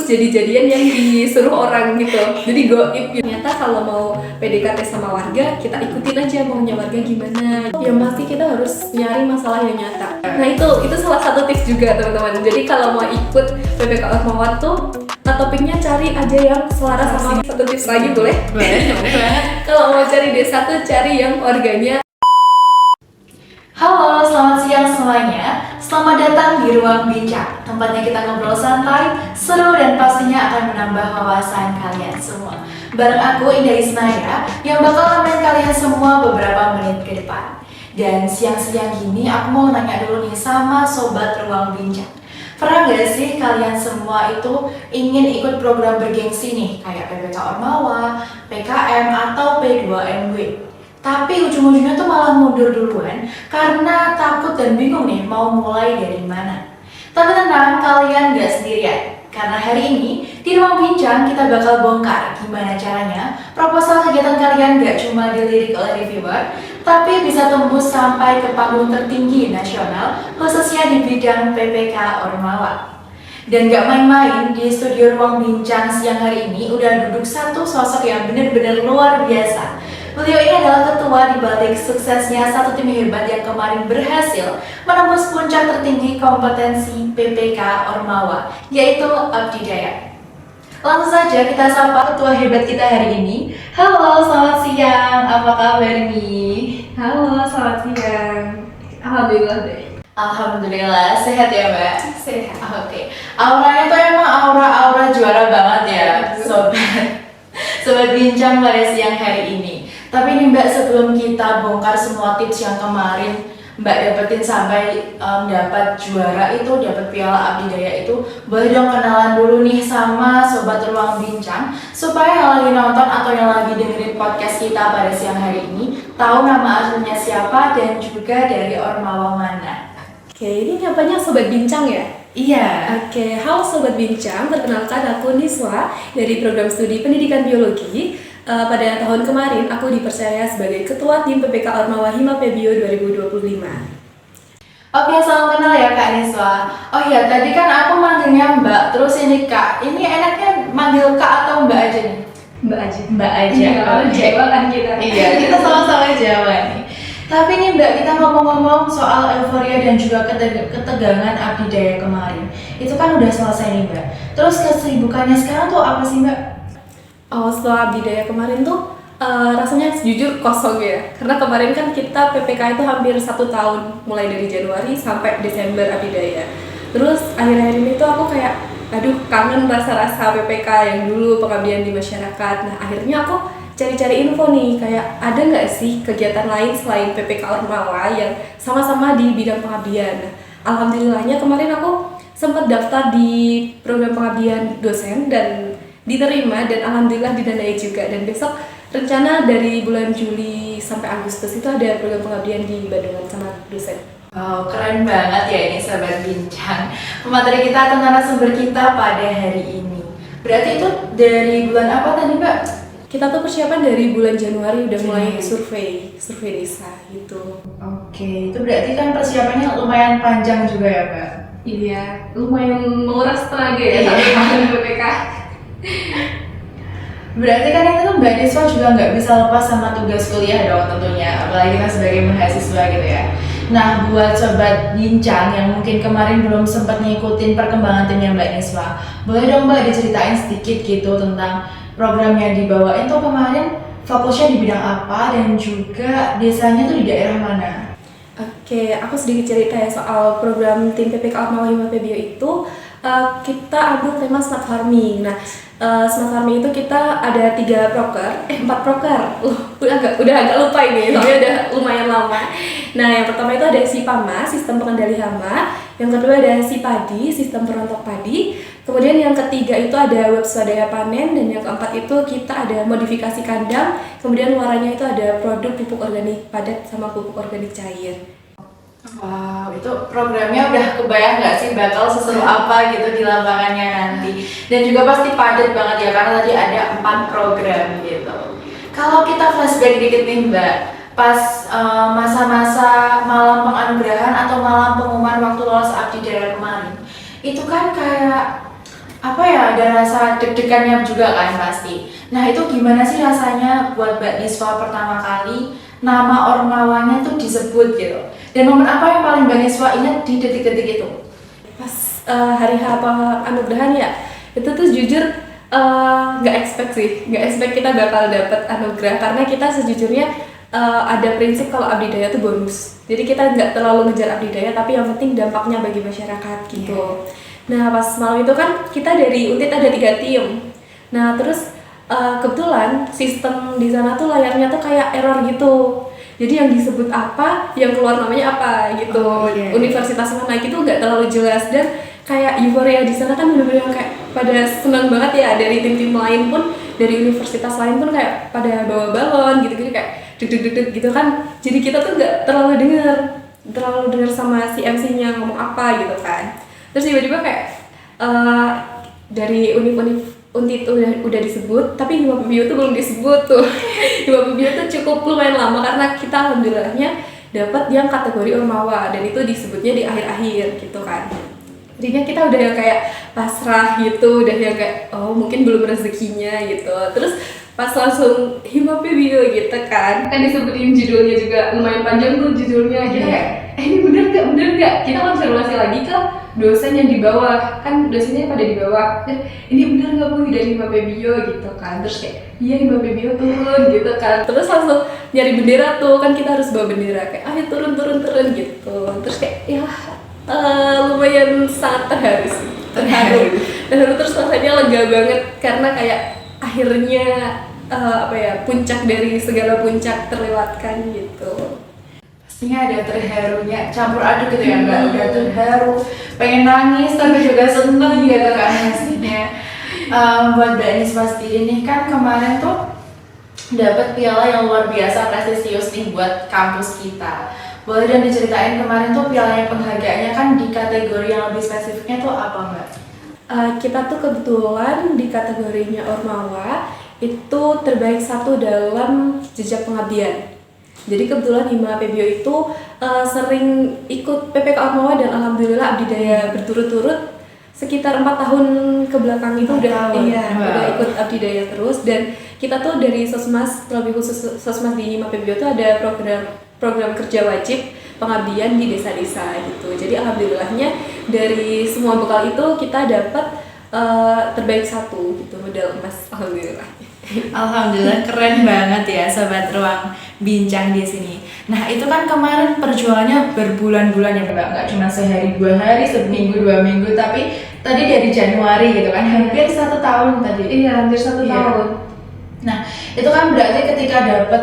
terus jadi-jadian yang disuruh orang gitu, jadi goib gitu. Ternyata kalau mau PDKT sama warga, kita ikutin aja maunya warga gimana. Yang pasti kita harus nyari masalah yang nyata. Nah itu salah satu tips juga teman-teman. Jadi kalau mau ikut PPK Ormawa tuh, topiknya cari aja yang selaras sama. Satu tips lagi boleh? Boleh banget. Kalau mau cari desa tuh cari yang warganya. Halo, selamat siang semuanya. Selamat datang di Ruang Bincang. Tempatnya kita ngobrol santai, seru dan pastinya akan menambah wawasan kalian semua. Bareng aku Indah Isnaya yang bakal nemenin kalian semua beberapa menit ke depan. Dan siang-siang gini aku mau nanya dulu nih sama sobat Ruang Bincang. Pernah gak sih kalian semua itu ingin ikut program bergengsi nih kayak PPK Ormawa, PKM atau P2MW? Tapi ujung-ujungnya tuh malah mundur duluan karena takut dan bingung nih mau mulai dari mana. Tapi tenang, kalian gak sendirian. Karena hari ini di Ruang Bincang kita bakal bongkar gimana caranya proposal kegiatan kalian gak cuma dilirik oleh reviewer, tapi bisa tembus sampai ke panggung tertinggi nasional, khususnya di bidang PPK Ormawa. Dan gak main-main, di studio Ruang Bincang siang hari ini udah duduk satu sosok yang benar-benar luar biasa. Beliau ini adalah ketua di balik suksesnya satu tim hebat yang kemarin berhasil menembus puncak tertinggi kompetensi PPK Ormawa, yaitu Abdi Daya. Langsung saja kita sapa ketua hebat kita hari ini. Halo, selamat siang. Apa kabar nih? Halo, selamat siang. Alhamdulillah deh. Alhamdulillah, sehat ya Mbak? Sehat. Oke. Auranya tuh emang aura juara banget ya, sobat bincang pada siang hari ini. Tapi nih Mbak, sebelum kita bongkar semua tips yang kemarin Mbak dapetin sampai dapat juara itu, dapat piala Abdi Daya itu, boleh dong kenalan dulu nih sama sobat Ruang Bincang supaya yang lagi nonton atau yang lagi dengerin podcast kita pada siang hari ini tahu nama aslinya siapa dan juga dari Ormawa mana. Oke, ini nyapanya Sobat Bincang ya? Iya. Oke, halo Sobat Bincang, perkenalkan aku Niswa dari program studi pendidikan biologi. Pada tahun kemarin aku dipercaya sebagai ketua tim PPK Ormawa Hima Pebio 2025. Oke, salam kenal ya Kak Niswa. Oh iya, tadi kan aku manggilnya Mbak, terus ini Kak. Ini enaknya manggil Kak atau Mbak aja nih? Mbak aja. Mbak aja. Iya, Jawa kan kita. Iya, kita sama-sama Jawa nih. Tapi nih Mbak, kita ngomong-ngomong soal euforia dan juga ketegangan Abdi Daya kemarin. Itu kan udah selesai nih Mbak. Terus kesibukannya sekarang tuh apa sih Mbak? Oh, setelah Abdi Daya kemarin tuh rasanya jujur kosong ya. Karena kemarin kan kita PPK itu hampir 1 tahun, mulai dari Januari sampai Desember Abdi Daya. Terus akhir-akhir ini tuh aku kayak, aduh kangen rasa-rasa PPK yang dulu, pengabdian di masyarakat. Nah akhirnya aku cari-cari info nih, kayak ada nggak sih kegiatan lain selain PPK Ormawa yang sama-sama di bidang pengabdian. Nah, alhamdulillahnya kemarin aku sempat daftar di program pengabdian dosen dan diterima dan alhamdulillah didanai juga. Dan besok rencana dari bulan Juli sampai Agustus itu ada program pengabdian di Bandungan sama dosen. Wow, keren banget ya ini Sobat Bincang. Pemateri kita atau narasumber kita pada hari ini. Berarti itu dari bulan apa tadi Mbak? Kita tuh persiapan dari bulan Januari udah mulai survei desa gitu. Oke, itu berarti kan persiapannya lumayan panjang juga ya Mbak? Iya, lumayan menguras tenaga ya sampai PPK. Berarti kan itu tuh Mbak Niswa juga nggak bisa lepas sama tugas kuliah dong tentunya, apalagi kita sebagai mahasiswa gitu ya. Nah, buat sobat bincang yang mungkin kemarin belum sempat ngikutin perkembangan timnya Mbak Niswa, boleh dong Mbak diceritain sedikit gitu tentang program yang dibawain tuh kemarin fokusnya di bidang apa dan juga desanya tuh di daerah mana? Oke, aku sedikit cerita ya soal program tim PPK Ormawa Hima Pebio itu. Kita ambil tema smart farming. Nah, smart farming itu kita ada 4 proker. Udah agak lupa ini, soalnya udah lumayan lama. Nah, yang pertama itu ada SIPAMA, sistem pengendali hama. Yang kedua ada SIPADI, sistem perontok padi. Kemudian yang ketiga itu ada web swadaya panen, dan yang keempat itu kita ada modifikasi kandang. Kemudian warnanya itu ada produk pupuk organik padat sama pupuk organik cair. Wow, itu programnya udah kebayang nggak sih bakal seseru apa gitu di lapangannya nanti. Dan juga pasti padat banget ya, karena tadi ada 4 program gitu. Kalau kita flashback dikit nih Mbak, pas masa-masa malam penganugerahan atau malam pengumuman waktu lolos Abdi Daya kemarin, itu kan kayak apa ya, ada rasa deg-degannya juga kan pasti. Nah itu gimana sih rasanya buat Mbak Niswa pertama kali nama Ormawanya tuh disebut gitu? Dan momen apa yang paling Mbak Niswa ingat di detik-detik itu? Pas hari H anugerahan ya, itu tuh jujur nggak expect kita bakal dapet anugerah, karena kita sejujurnya ada prinsip kalau abdi daya tuh bonus. Jadi kita nggak terlalu ngejar abdi daya, tapi yang penting dampaknya bagi masyarakat gitu. Nah pas malam itu kan kita dari Untit ada 3 tim. Nah terus kebetulan sistem di sana tuh layarnya tuh kayak error gitu. Jadi yang disebut apa, yang keluar namanya apa gitu. Universitas mana gitu nggak terlalu jelas, dan kayak euforia di sana kan bener-bener kayak pada senang banget ya, dari tim-tim lain pun, dari universitas lain pun kayak pada bawa balon gitu-gitu, kayak deg-deg gitu kan. Jadi kita tuh nggak terlalu dengar sama si MC-nya ngomong apa gitu kan. Terus tiba-tiba kayak dari Untit udah disebut, tapi Hima PBIO tuh belum disebut tuh. Hima PBIO tuh cukup lumayan lama karena kita alhamdulillahnya dapat yang kategori Ormawa, dan itu disebutnya di akhir-akhir gitu kan. Jadinya kita udah yang kayak pasrah gitu, udah yang kayak oh mungkin belum rezekinya gitu. Terus pas langsung Hima PBIO gitu kan disebutin judulnya juga lumayan panjang tuh judulnya. Kita kayak ini bener gak? Kita konfirmasi lagi ke dosen yang di bawah, kan dosennya pada di bawah, ini bener gak Bu dari Hima PBIO gitu kan. Terus kayak iya Hima PBIO turun gitu kan. Terus langsung nyari bendera tuh, kan kita harus bawa bendera, kayak ayo turun gitu. Terus kayak ya lumayan sangat terharu. Terus rasanya lega banget karena kayak akhirnya puncak dari segala puncak terlewatkan gitu. Pastinya ada terharunya, campur aduk gitu ya Mbak. Udah terharu, pengen nangis tapi juga seneng gitu kan pastinya. Buat Mbak Niswa sendiri nih, kan kemarin tuh dapat piala yang luar biasa prestisius nih buat kampus kita. Boleh dan diceritain kemarin tuh pialanya, penghargaannya kan di kategori yang lebih spesifiknya tuh apa Mbak? Kita tuh kebetulan di kategorinya Ormawa itu terbaik 1 dalam jejak pengabdian. Jadi kebetulan Hima PBIO itu sering ikut PPK Ormawa, dan alhamdulillah abdi daya berturut-turut sekitar 4 tahun ke belakang itu udah ikut abdi daya terus. Dan kita tuh dari Sosmas, terlebih khusus Sosmas di Hima PBIO itu ada program kerja wajib pengabdian di desa-desa gitu. Jadi alhamdulillahnya dari semua bekal itu kita dapat terbaik 1 gitu, medal emas, alhamdulillah. Alhamdulillah, keren banget ya Sobat Ruang Bincang di sini. Nah itu kan kemarin perjuangannya berbulan-bulan ya Mbak, nggak cuma sehari 2 hari, seminggu 2 minggu, tapi tadi dari Januari gitu kan, hampir 1 tahun tadi. Iya, hampir 1 tahun. Nah itu kan berarti ketika dapat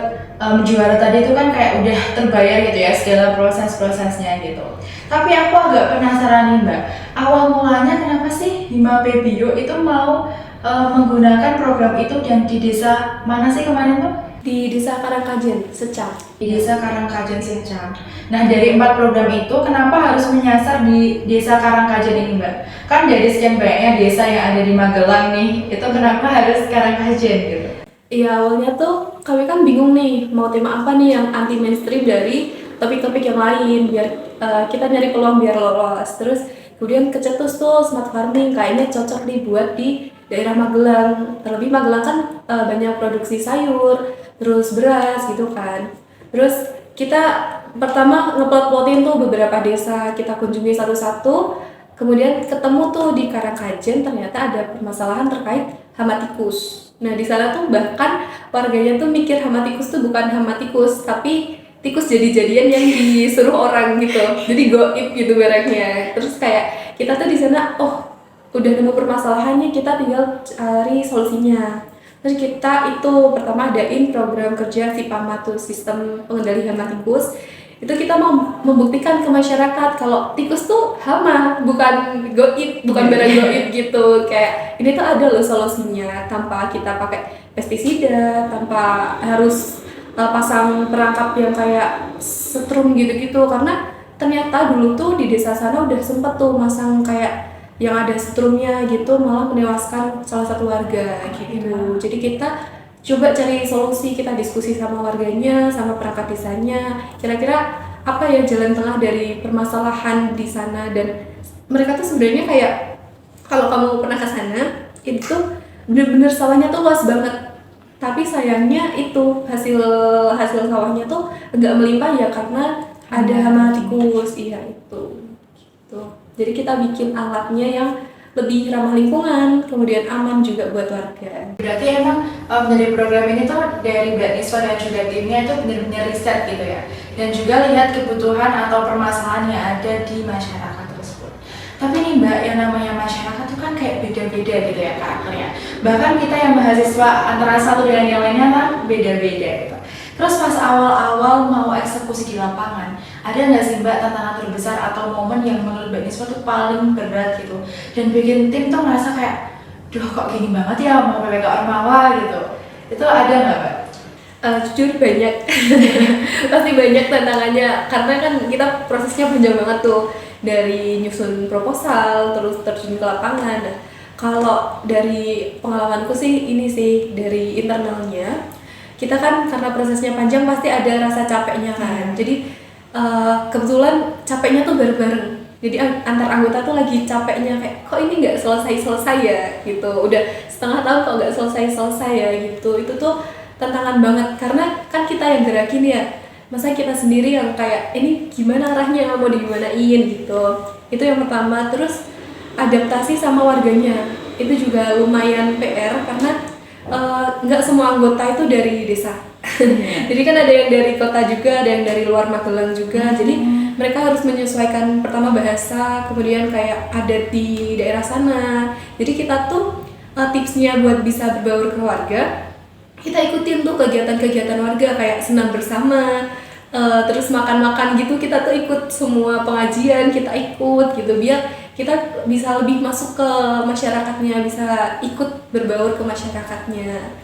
juara tadi itu kan kayak udah terbayar gitu ya segala proses-prosesnya gitu. Tapi aku agak penasaran nih Mbak, awal mulanya kenapa sih Hima PBIO itu mau menggunakan program itu, dan di desa mana sih kemarin tuh? Di Desa Karangkajen, Secang. Di Desa Karangkajen, Secang. Nah dari 4 program itu kenapa harus menyasar di Desa Karangkajen ini Mbak? Kan dari sekian banyaknya desa yang ada di Magelang nih, itu kenapa harus Karangkajen gitu? Iya, awalnya tuh kami kan bingung nih mau tema apa nih yang anti mainstream dari topik-topik yang lain, biar kita nyari peluang biar lolos. Terus kemudian kecetus tuh smart farming, kayaknya cocok dibuat di daerah Magelang. Terlebih Magelang kan banyak produksi sayur, terus beras gitu kan. Terus kita pertama ngeplot-plotin tuh beberapa desa, kita kunjungi satu-satu. Kemudian ketemu tuh di Karangkajen, ternyata ada permasalahan terkait hama tikus. Nah di sana tuh bahkan warganya tuh mikir hama tikus tuh bukan hama tikus, tapi tikus jadi-jadian yang disuruh orang gitu. Jadi goib gitu mereknya. Terus kayak kita tuh di sana, oh udah nemu permasalahannya, kita tinggal cari solusinya. Terus kita itu pertama adain program kerja SIPAMA tuh, sistem pengendali hama tikus. Itu kita mau membuktikan ke masyarakat kalau tikus tuh hama, bukan goib, bukan barang goib gitu. Kayak ini tuh ada loh solusinya, tanpa kita pakai pestisida, tanpa harus pasang perangkap yang kayak setrum gitu-gitu. Karena ternyata dulu tuh di desa sana udah sempet tuh masang kayak yang ada setrumnya gitu, malah menewaskan salah satu warga gitu. Jadi kita coba cari solusi, kita diskusi sama warganya, sama perangkat desanya, kira-kira apa ya jalan tengah dari permasalahan di sana. Dan mereka tuh sebenarnya kayak kalau kamu pernah ke sana, itu bener-bener sawahnya tuh luas banget. Tapi sayangnya itu hasil sawahnya tuh agak melimpah ya karena ada hama tikus. Iya itu. Gitu. Jadi kita bikin alatnya yang lebih ramah lingkungan, kemudian aman juga buat warga. Berarti emang dari program ini tuh dari Mbak Niswa dan juga timnya itu benar-benar riset gitu ya, dan juga lihat kebutuhan atau permasalahan yang ada di masyarakat tersebut. Tapi nih Mbak, yang namanya masyarakat tuh kan kayak beda-beda gitu ya karakternya. Bahkan kita yang mahasiswa antara satu dengan yang lainnya kan beda-beda gitu. Terus pas awal-awal mau eksekusi di lapangan, ada nggak sih Mbak tantangan terbesar atau momen yang menurut Mbak Niswa tuh paling berat gitu, dan bikin tim tuh ngerasa kayak, duh kok gini banget ya mau PPK Ormawa gitu. Itu ada nggak Mbak? Jujur banyak. Pasti banyak tantangannya karena kan kita prosesnya panjang banget tuh, dari nyusun proposal terus terjun ke lapangan. Nah, kalau dari pengalamanku sih ini sih dari internalnya, kita kan karena prosesnya panjang pasti ada rasa capeknya kan. Jadi kebetulan capeknya tuh bareng-bareng. Jadi antar anggota tuh lagi capeknya kayak kok ini nggak selesai ya gitu. Udah setengah tahun kok nggak selesai ya gitu. Itu tuh tantangan banget karena kan kita yang gerakin ya. Masa kita sendiri yang kayak ini gimana arahnya, mau digimanain gitu. Itu yang pertama. Terus adaptasi sama warganya itu juga lumayan PR karena nggak semua anggota itu dari desa. Jadi kan ada yang dari kota juga, ada yang dari luar Magelang juga. Jadi mereka harus menyesuaikan pertama bahasa, kemudian kayak adat di daerah sana. Jadi kita tuh tipsnya buat bisa berbaur ke warga, kita ikutin tuh kegiatan-kegiatan warga kayak senam bersama, terus makan-makan gitu. Kita tuh ikut semua pengajian, kita ikut gitu biar kita bisa lebih masuk ke masyarakatnya, bisa ikut berbaur ke masyarakatnya.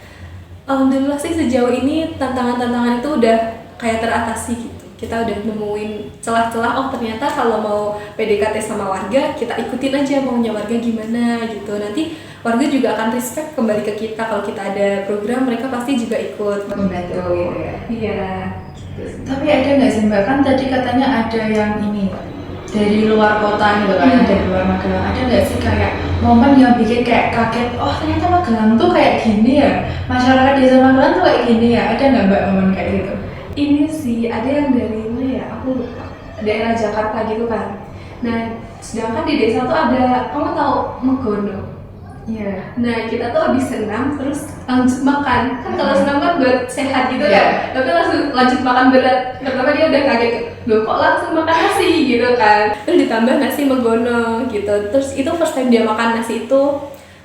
Alhamdulillah sih sejauh ini tantangan-tantangan itu udah kayak teratasi gitu. Kita udah nemuin celah-celah, oh ternyata kalau mau PDKT sama warga, kita ikutin aja maunya warga gimana gitu. Nanti warga juga akan respect kembali ke kita. Kalau kita ada program, mereka pasti juga ikut Membantu gitu ya. Iya. Tapi ada nggak sih Mbak, kan tadi katanya ada yang ini dari luar kota gitu kan, dari luar Magelang. Ada nggak sih kayak momen yang bikin kayak kaget, oh ternyata Magelang tuh kayak gini ya, masyarakat desa Magelang tuh kayak gini ya. Ada nggak Mbak momen kayak gitu? Ini sih ada yang dari mana ya, aku lupa, daerah Jakarta gitu kan. Nah sedangkan di desa tuh ada, kamu tahu Megono? Iya. Nah kita tuh habis senam terus lanjut makan. Kan kalau senam kan buat sehat gitu kan, tapi langsung lanjut makan berat. Pertama dia udah kaget, loh kok langsung makan nasi gitu kan. Terus ditambah nasi Megono gitu. Terus itu first time dia makan nasi itu.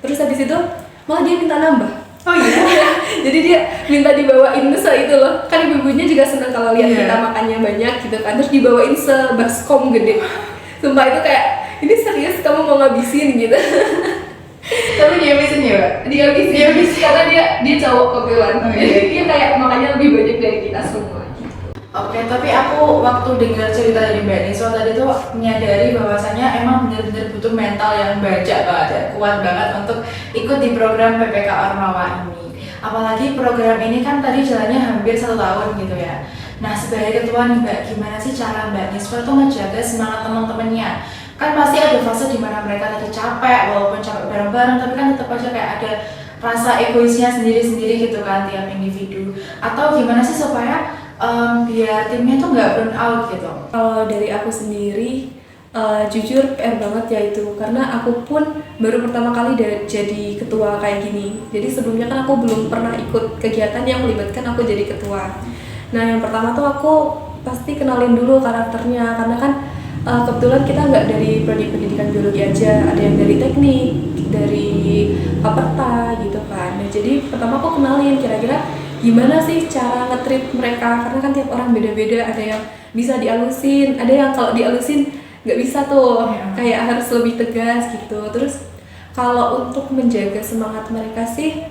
Terus habis itu malah dia minta nambah. Oh iya. Jadi dia minta dibawain itu loh. Kan ibu-ibunya juga seneng kalau lihat kita makannya banyak gitu kan. Terus dibawain sebaskom gede. Sumpah itu kayak, ini serius kamu mau ngabisin gitu. Tapi dihabisin ya Mbak? Dihabisin karena dia cowok kebetulan. Jadi dia kayak makanya lebih banyak dari kita semua. Oke, tapi aku waktu dengar cerita dari Mbak Niswa tadi tuh menyadari bahwasanya emang benar-benar butuh mental yang baja banget ya, kuat banget untuk ikut di program PPK Ormawa ini. Apalagi program ini kan tadi jalannya hampir 1 tahun gitu ya. Nah sebagai ketua nih Mbak, gimana sih cara Mbak Niswa tuh ngejaga semangat teman-temannya? Kan pasti ada fase dimana mereka tadi capek, walaupun capek bareng-bareng, tapi kan tetap aja kayak ada rasa egoisnya sendiri-sendiri gitu kan tiap individu. Atau gimana sih supaya biar timnya tuh nggak burn out gitu? Kalau dari aku sendiri, jujur PR banget ya itu, karena aku pun baru pertama kali jadi ketua kayak gini. Jadi sebelumnya kan aku belum pernah ikut kegiatan yang melibatkan aku jadi ketua. Nah yang pertama tuh aku pasti kenalin dulu karakternya, karena kan kebetulan kita nggak dari prodi pendidikan biologi aja, ada yang dari teknik, dari Paperta gitu kan. Nah jadi pertama aku kenalin kira-kira gimana sih cara nge-treat mereka, karena kan tiap orang beda-beda, ada yang bisa dialusin, ada yang kalau dialusin nggak bisa tuh, kayak harus lebih tegas gitu. Terus kalau untuk menjaga semangat mereka sih,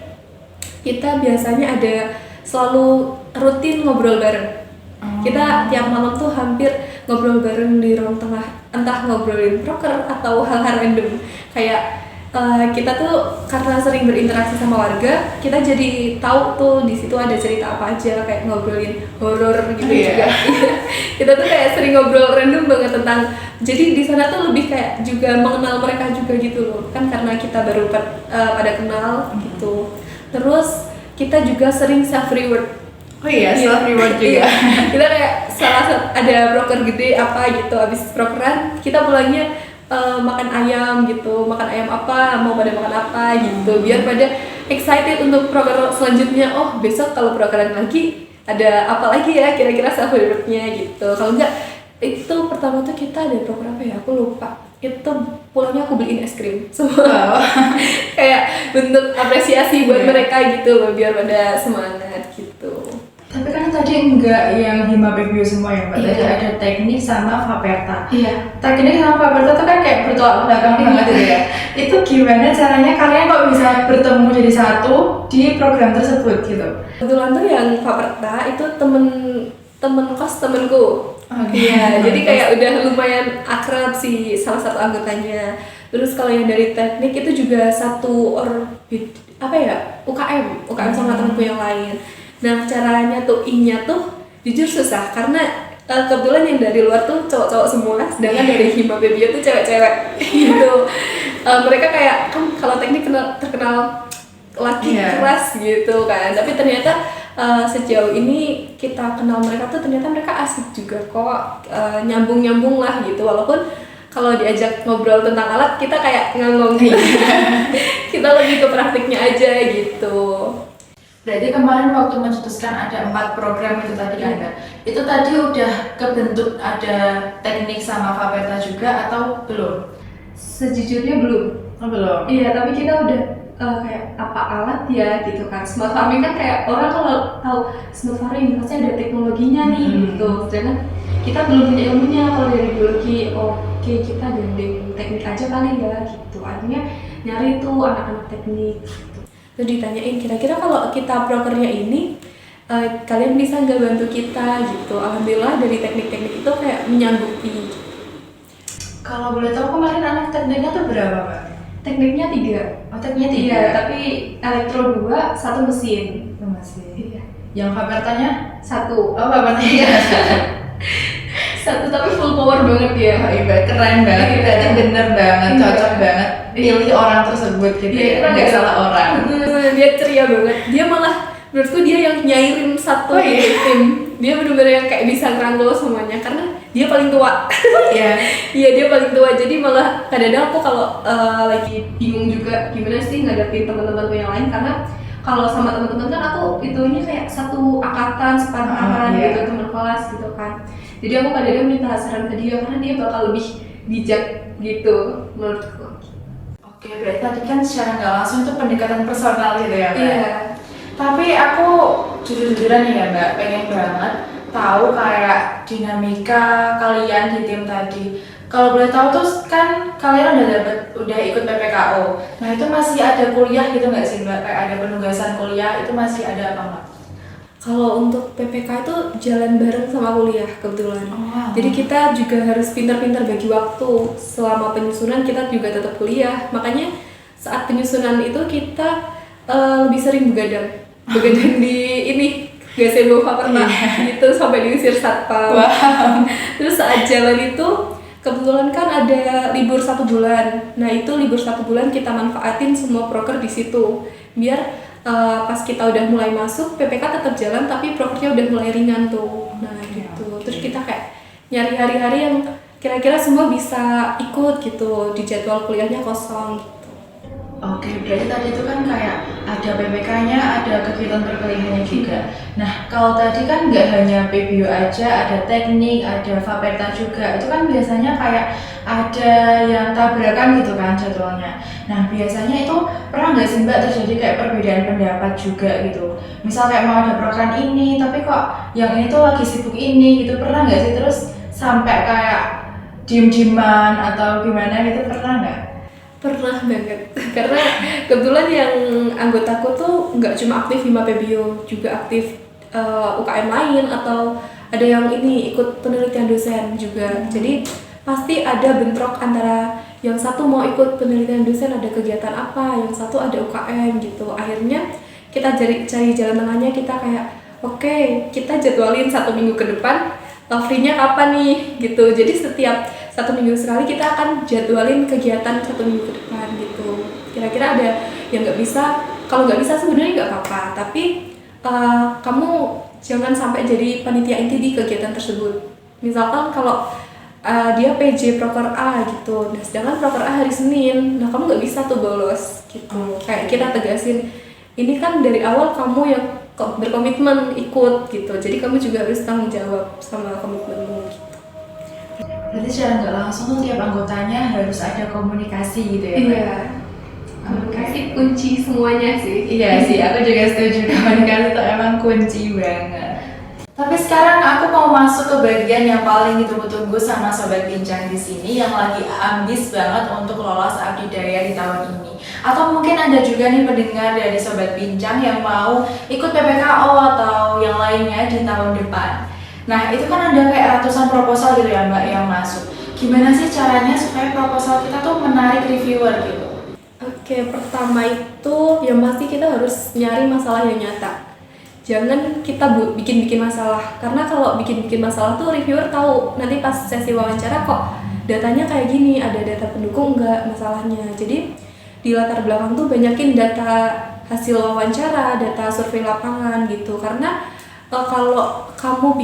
kita biasanya ada selalu rutin ngobrol bareng. Kita tiap malam tuh hampir ngobrol bareng di ruang tengah, entah ngobrolin proker atau hal-hal random. Kayak kita tuh karena sering berinteraksi sama warga, kita jadi tahu tuh di situ ada cerita apa aja, kayak ngobrolin horor gitu juga. Kita tuh kayak sering ngobrol random banget tentang Jadi di sana tuh lebih kayak juga mengenal mereka juga gitu loh, kan karena kita baru pada kenal gitu. Terus kita juga sering self reward. Oh iya, self reward juga. Kita kayak ada broker gede apa gitu, abis brokeran kita pulangnya makan ayam gitu, makan ayam apa, mau pada makan apa gitu, biar pada excited untuk broker selanjutnya. Oh besok kalau brokeran lagi ada apa lagi ya kira-kira self rewardnya gitu. Kalau enggak itu pertama tuh kita ada program apa ya, aku lupa. Itu pulangnya aku beliin es krim semua. Kayak bentuk apresiasi buat mereka gitu loh, biar pada semangat gitu. Tapi kan tadi enggak yang Hima Pebio semua ya Mbak, tadi ada teknik sama Faperta. Iya. Teknik sama Faperta tuh kan kayak bertolak belakang banget gitu ya. Itu gimana caranya kalian kok bisa bertemu jadi satu di program tersebut gitu? Kebetulan tuh yang Faperta itu temen kos temenku. Iya, Jadi kayak udah lumayan akrab sih salah satu anggotanya. Terus kalau yang dari teknik itu juga satu orbit apa ya, UKM sama temanku yang lain. Nah caranya tuh I-nya tuh jujur susah karena kebetulan yang dari luar tuh cowok-cowok semua, sedangkan dari Hima Pebio tuh cewek-cewek gitu. Mereka kayak kan kalau teknik terkenal laki keras gitu kan, tapi ternyata sejauh ini kita kenal mereka tuh ternyata mereka asik juga kok, nyambung lah gitu, walaupun kalau diajak ngobrol tentang alat kita kayak ngangong gitu. Kita lebih ke praktiknya aja gitu. Berarti kemarin waktu mencetuskan ada 4 program itu tadi kan Mbak, itu tadi udah kebentuk ada teknik sama Faperta juga atau belum? Sejujurnya belum. Oh belum? Iya, tapi kita udah kayak apa alat ya gitu kan. Smart farming kan kayak orang kalau tahu smart farming pasti ada teknologinya nih gitu. Sedangkan kita belum punya ilmunya. Kalau dari biologi, oke kita gandeng teknik aja kali ya gitu. Artinya nyari tuh anak-anak teknik gitu. Terus ditanyain kira-kira kalau kita brokernya ini kalian bisa nggak bantu kita gitu. Alhamdulillah dari teknik-teknik itu kayak menyanggupi. Kalau boleh tahu kemarin anak tekniknya tuh berapa Mbak? Tekniknya 3. Oh tekniknya 3? Iya, tapi elektro 2, 1 mesin. Iya. Iya. Yang Fapertanya? 1. Oh Fapertanya 1 tapi full power banget ya. Oh iya, keren banget, berarti bener banget, cocok banget pilih orang tersebut gitu ya, nggak salah orang. Dia ceria banget, dia malah menurutku dia yang nyairin satu tim. Dia bener-bener yang kayak bisa ngerangkul semuanya karena dia paling tua. Iya dia paling tua, jadi malah kadang-kadang aku kalau lagi bingung juga gimana sih ngadepin teman-temanku yang lain, karena kalau sama teman-teman kan aku itunya kayak satu angkatan, sepantaran gitu, teman kelas gitu kan. Jadi aku kadang-kadang minta saran ke dia karena dia bakal lebih bijak gitu menurutku. Oke, berarti tadi kan secara nggak langsung itu pendekatan personal gitu ya Mbak? Iya. Tapi aku jujur-jujuran nih ya Mbak, pengen banget tahu kayak dinamika kalian di tim tadi. Kalau boleh tahu tuh kan kalian udah ikut PPKO. Nah itu masih ada kuliah gitu nggak sih Mbak? Kayak ada penugasan kuliah itu masih ada apa Mbak? Kalau untuk PPK itu jalan bareng sama kuliah kebetulan. Jadi kita juga harus pintar-pintar bagi waktu. Selama penyusunan kita juga tetap kuliah. Makanya saat penyusunan itu kita lebih sering begadang di ini gazebo Faperta gitu sampai diusir satpam. Terus saat jalan itu kebetulan kan ada libur 1 bulan. Nah itu libur 1 bulan kita manfaatin semua proker di situ biar pas kita udah mulai masuk PPK tetap jalan tapi prokernya udah mulai ringan tuh. Nah gitu. Terus kita kayak nyari hari-hari yang kira-kira semua bisa ikut gitu, di jadwal kuliahnya kosong gitu. Oke, berarti tadi itu kan kayak ada PPK-nya, ada kegiatan perkuliahannya juga. Nah, kalau tadi kan nggak hanya PBio aja, ada teknik, ada Faperta juga. Itu kan biasanya kayak ada yang tabrakan gitu kan jadwalnya. Nah, biasanya itu pernah nggak sih Mbak terjadi kayak perbedaan pendapat juga gitu? Misal kayak mau ada program ini, tapi kok yang ini tuh lagi sibuk ini gitu, pernah nggak sih? Terus sampai kayak diem-dieman atau gimana gitu, pernah nggak? Pernah banget, karena kebetulan yang anggotaku tuh nggak cuma aktif Hima Pebio, juga aktif UKM lain atau ada yang ini ikut penelitian dosen juga. Jadi pasti ada bentrok antara yang satu mau ikut penelitian dosen ada kegiatan apa, yang satu ada UKM gitu. Akhirnya kita cari jalan tengahnya, kita kayak oke, kita jadwalin 1 minggu ke depan free-nya kapan nih gitu. Jadi 1 minggu sekali kita akan jadwalin kegiatan 1 minggu ke depan gitu. Kira-kira ada yang nggak bisa, kalau nggak bisa sebenarnya nggak apa-apa, tapi kamu jangan sampai jadi panitia inti di kegiatan tersebut. Misalkan kalau dia PJ proker A gitu, nah sedangkan proker A hari Senin, nah kamu nggak bisa tuh bolos gitu. Kayak kita tegasin, ini kan dari awal kamu yang berkomitmen ikut gitu, jadi kamu juga harus tanggung jawab sama komitmenmu gitu. Berarti secara nggak langsung tuh tiap anggotanya harus ada komunikasi gitu ya? Iya, komunikasi kunci semuanya sih. Iya sih, aku juga setuju, komunikasi itu emang kunci banget. Tapi sekarang aku mau masuk ke bagian yang paling ditunggu-tunggu sama Sobat Bincang di sini yang lagi ambis banget untuk lolos Abdidaya di tahun ini. Atau mungkin ada juga nih pendengar dari Sobat Bincang yang mau ikut PPKO atau yang lainnya di tahun depan. Nah, itu kan ada kayak ratusan proposal gitu ya Mbak yang masuk. Gimana sih caranya supaya proposal kita tuh menarik reviewer gitu? Oke, pertama itu yang pasti kita harus nyari masalah yang nyata. Jangan kita bikin-bikin masalah, karena kalau bikin-bikin masalah tuh reviewer tahu nanti pas sesi wawancara kok datanya kayak gini, ada data pendukung enggak masalahnya. Jadi di latar belakang tuh banyakin data hasil wawancara, data survei lapangan gitu. Karena kalau kamu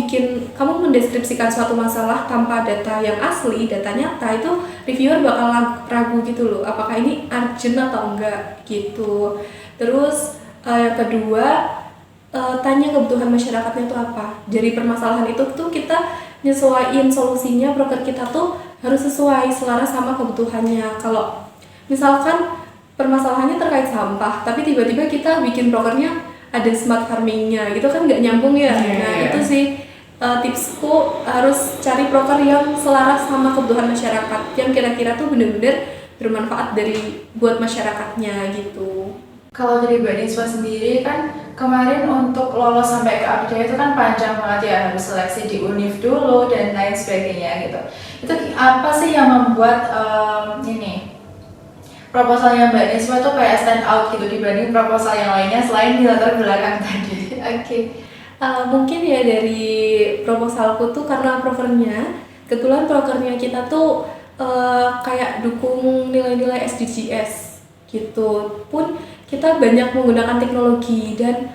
mendeskripsikan suatu masalah tanpa data yang asli, data nyata, itu reviewer bakal ragu gitu loh, apakah ini urgent atau enggak gitu. Terus yang kedua, tanya kebutuhan masyarakatnya itu apa. Dari permasalahan itu tuh kita nyesuaiin solusinya, broker kita tuh harus sesuai selaras sama kebutuhannya. Kalau misalkan permasalahannya terkait sampah, tapi tiba-tiba kita bikin brokernya ada smart farmingnya, gitu kan nggak nyambung ya. Nah itu sih tipsku, harus cari broker yang selaras sama kebutuhan masyarakat, yang kira-kira tuh bener-bener bermanfaat buat masyarakatnya gitu. Kalau dari Mbak Niswa sendiri kan kemarin untuk lolos sampai ke Abdidaya itu kan panjang banget ya, harus seleksi di UNIF dulu dan lain sebagainya gitu. Itu apa sih yang membuat proposalnya Mbak Niswa tuh kayak stand out gitu dibanding proposal yang lainnya selain di latar belakang tadi? Oke. Mungkin ya dari proposalku tuh karena kebetulan prokernya kita tuh kayak dukung nilai-nilai SDGs gitu. Pun kita banyak menggunakan teknologi dan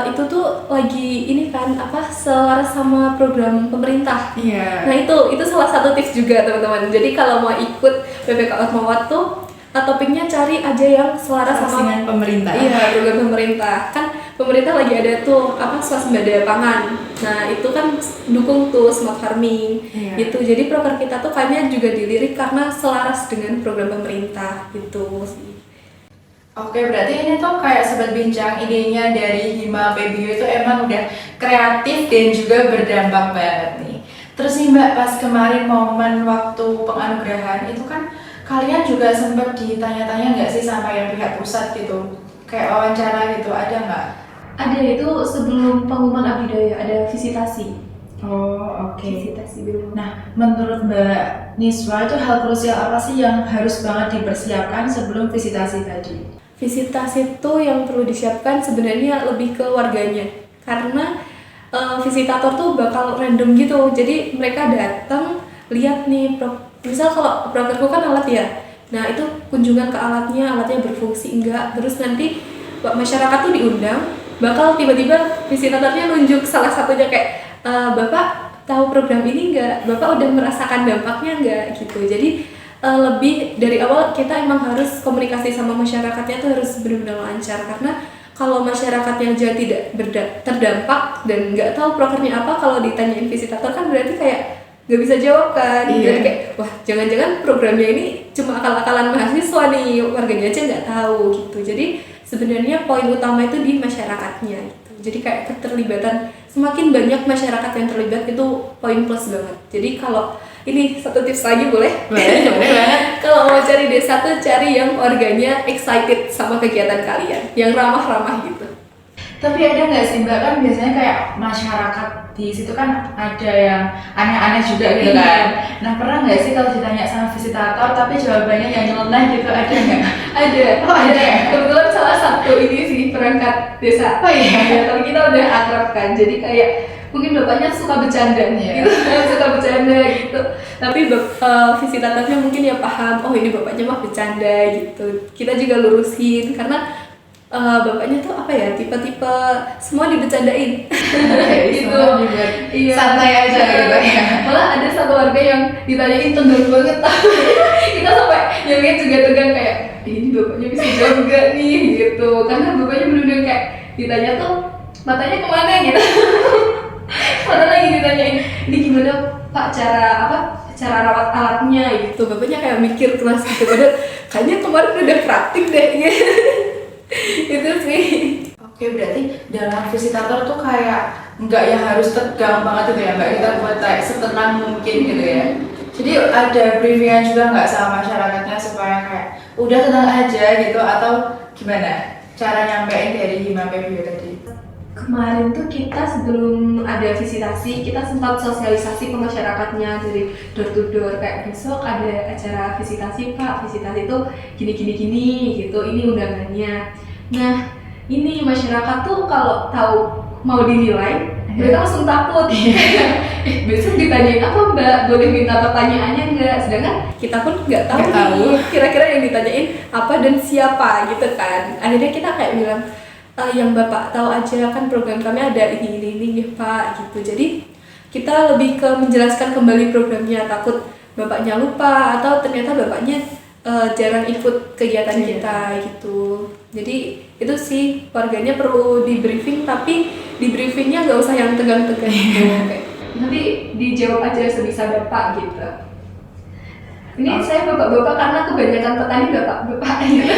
itu tuh lagi ini kan selaras sama program pemerintah. Iya. Nah itu salah satu tips juga teman-teman. Jadi kalau mau ikut PPKO Atmawat tuh topiknya cari aja yang selaras sama pemerintah. Iya, program pemerintah. Kan pemerintah lagi ada tuh swasembada pangan. Nah, itu kan dukung tuh smart farming. Iya. Gitu. Jadi proker kita tuh kayaknya juga dilirik karena selaras dengan program pemerintah gitu sih. Oke, berarti ini tuh kayak Sobat Bincang, idenya dari Hima PBio itu emang udah kreatif dan juga berdampak banget nih. Terus nih Mbak, pas kemarin momen waktu penganugerahan itu kan kalian juga sempat ditanya-tanya nggak sih sama yang pihak pusat gitu? Kayak wawancara gitu, ada nggak? Ada, itu sebelum pengumuman Abdidaya, ada visitasi. Oh, oke. Visitasi dulu. Nah, menurut Mbak Niswa itu hal krusial apa sih yang harus banget dipersiapkan sebelum visitasi tadi? Visitasi itu yang perlu disiapkan sebenarnya lebih ke warganya, karena visitator tuh bakal random gitu. Jadi mereka datang lihat nih, misal kalau brokerku kan alat ya, nah itu kunjungan ke alatnya berfungsi enggak, terus nanti masyarakat tuh diundang, bakal tiba-tiba visitatornya nunjuk salah satunya kayak, Bapak tahu program ini enggak, Bapak udah merasakan dampaknya enggak gitu. Jadi lebih dari awal kita emang harus komunikasi sama masyarakatnya tuh harus benar-benar lancar, karena kalau masyarakatnya aja tidak terdampak dan nggak tahu prokernya apa, kalau ditanyain visitator kan berarti kayak nggak bisa jawab kan. Jadi kayak, wah jangan-jangan programnya ini cuma akal-akalan mahasiswa nih, warganya aja nggak tahu gitu. Jadi sebenarnya poin utama itu di masyarakatnya gitu. Jadi kayak keterlibatan, semakin banyak masyarakat yang terlibat itu poin plus banget. Jadi kalau ini satu tips lagi boleh? Boleh banget. Kalau mau cari desa tuh cari yang warganya excited sama kegiatan kalian, yang ramah-ramah gitu. Tapi ada nggak sih Mbak, kan biasanya kayak masyarakat di situ kan ada yang aneh-aneh juga gitu kan. Nah, pernah nggak sih kalau ditanya sama visitator tapi jawabannya yang nyeleneh gitu, ada nggak? Ada. Kebetulan salah satu ini sih perangkat desa. Oh iya. Ya, tapi kita udah akrab kan, jadi kayak mungkin bapaknya suka bercanda gitu, suka bercanda gitu. Tapi visitatornya mungkin ya paham, oh ini bapaknya mah bercanda gitu. Kita juga lurusin karena bapaknya tuh apa ya, tipe-tipe semua dibercandain. Gitu. Iya. Santai aja gitu ya. Malah ada satu warga yang ditanyain tegang banget, kita sampai yang juga tegang kayak ini bapaknya bisa jawab gak nih gitu, karena bapaknya bener-bener kayak ditanya tuh matanya kemana gitu. Padahal lagi ditanyain ini gimana pak cara rawat alatnya gitu, bapaknya kayak mikir keras gitu, padahal kayaknya kemarin udah praktik deh gitu. Itu sih. Oke, berarti dalam visitator tuh kayak nggak yang harus tegang banget gitu ya, mbak, kita buat kayak setenang mungkin gitu ya. Jadi ada briefingan juga nggak sama masyarakatnya supaya kayak udah tenang aja gitu, atau gimana cara nyampein dari Hima Pebio tadi? Kemarin tuh kita sebelum ada visitasi, kita sempat sosialisasi ke masyarakatnya dari door to door, kayak besok ada acara visitasi pak, visitasi itu gini gitu, ini undangannya. Nah ini masyarakat tuh kalau tahu mau dinilai, mereka langsung takut. Besok ditanyain apa mbak, boleh minta pertanyaannya nggak? Sedangkan kita pun nggak tahu nih kira-kira yang ditanyain apa dan siapa gitu kan. Akhirnya kita kayak bilang, yang bapak tahu aja, kan program kami ada ini ya pak gitu. Jadi kita lebih ke menjelaskan kembali programnya, takut bapaknya lupa atau ternyata bapaknya jarang ikut kegiatan kita gitu. Jadi itu sih warganya perlu di briefing, tapi di briefingnya nggak usah yang tegang-tegang gitu. Nanti dijawab aja sebisa bapak gitu. Ini saya bapak-bapak karena kebanyakan petani bapak-bapak gitu.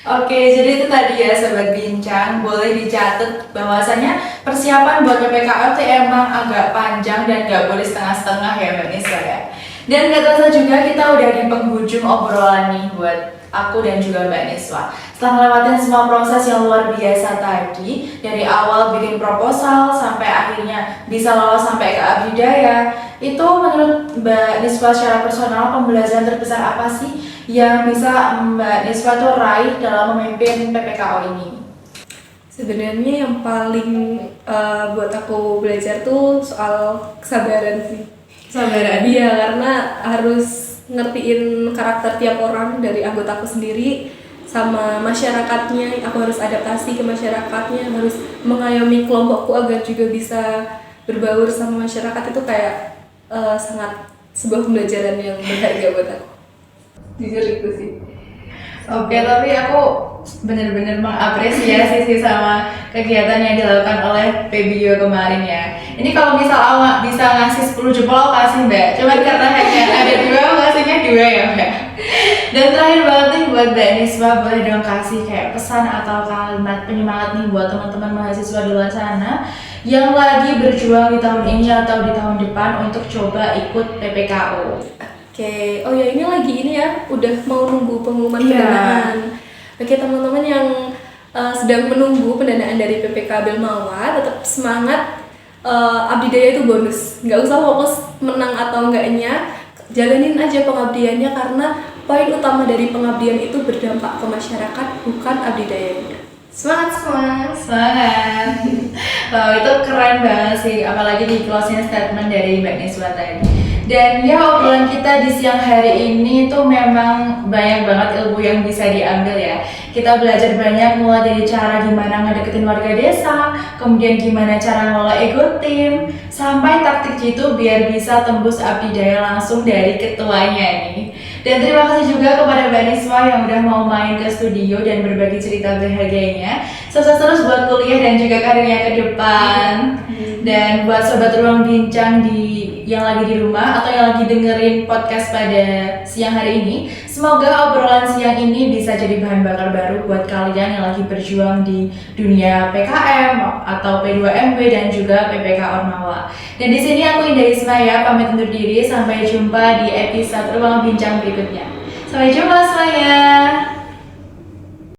Oke, jadi itu tadi ya Sobat Bincang, boleh dicatat bahwasanya persiapan buat PPKL itu emang agak panjang dan gak boleh setengah-setengah ya Mbak Niswa ya. Dan gak terasa juga kita udah di penghujung obrolan nih buat aku dan juga Mbak Niswa. Setelah ngelewatin semua proses yang luar biasa tadi, dari awal bikin proposal sampai akhirnya bisa lolos sampai ke Abdidaya, itu menurut Mbak Niswa secara personal pembelajaran terbesar apa sih yang bisa Mbak Niswa tuh raih dalam memimpin PPKO ini? Sebenarnya yang paling buat aku belajar tuh soal kesabaran sih. Kesabaran? Iya, karena harus ngertiin karakter tiap orang, dari anggotaku sendiri sama masyarakatnya. Aku harus adaptasi ke masyarakatnya, harus mengayomi kelompokku agar juga bisa berbaur sama masyarakat. Itu kayak sangat sebuah pembelajaran yang berharga buat aku. Jujur itu sih. Oke, tapi aku benar-benar mengapresiasi sih sama kegiatan yang dilakukan oleh Pebio kemarin ya. Ini kalau misal awak bisa ngasih 10 jempol, aku kasih Mbak. Cuman karena hanya ada 2, aku kasihnya 2 ya Mbak. Dan terakhir banget nih buat Mbak Niswa, boleh dong kasih kayak pesan atau kalimat penyemangat nih buat teman-teman mahasiswa di luar sana yang lagi berjuang di tahun ini atau di tahun depan untuk coba ikut PPKO. Oke, oh ya ini lagi ini ya, udah mau nunggu pengumuman pendanaan. Oke teman-teman yang sedang menunggu pendanaan dari PPK Belmawa, tetap semangat. Abdidaya itu bonus, nggak usah fokus menang atau enggaknya, jalanin aja pengabdiannya, karena poin utama dari pengabdian itu berdampak ke masyarakat, bukan abdidayanya. Semangat semua! Semangat! Wow, itu keren banget sih, apalagi di closing statement dari Mbak Niswa tadi. Dan ya, obrolan kita di siang hari ini tuh memang banyak banget ilmu yang bisa diambil ya. Kita belajar banyak, mulai dari cara gimana ngedeketin warga desa, kemudian gimana cara ngelola ego tim, sampai taktik jitu biar bisa tembus abdidaya langsung dari ketuanya nih. Dan terima kasih juga kepada Mbak Niswa yang udah mau main ke studio dan berbagi cerita berharganya. Sukses terus buat kuliah dan juga karirnya ke depan. Dan buat Sobat Ruang Bincang yang lagi di rumah atau yang lagi dengerin podcast pada siang hari ini, semoga obrolan siang ini bisa jadi bahan bakar baru buat kalian yang lagi berjuang di dunia PKM atau P2MB dan juga PPK Ormawa. Dan di sini aku Indah Ismaya pamit undur diri, sampai jumpa di episode Ruang Bincang berikutnya. Sampai jumpa semuanya.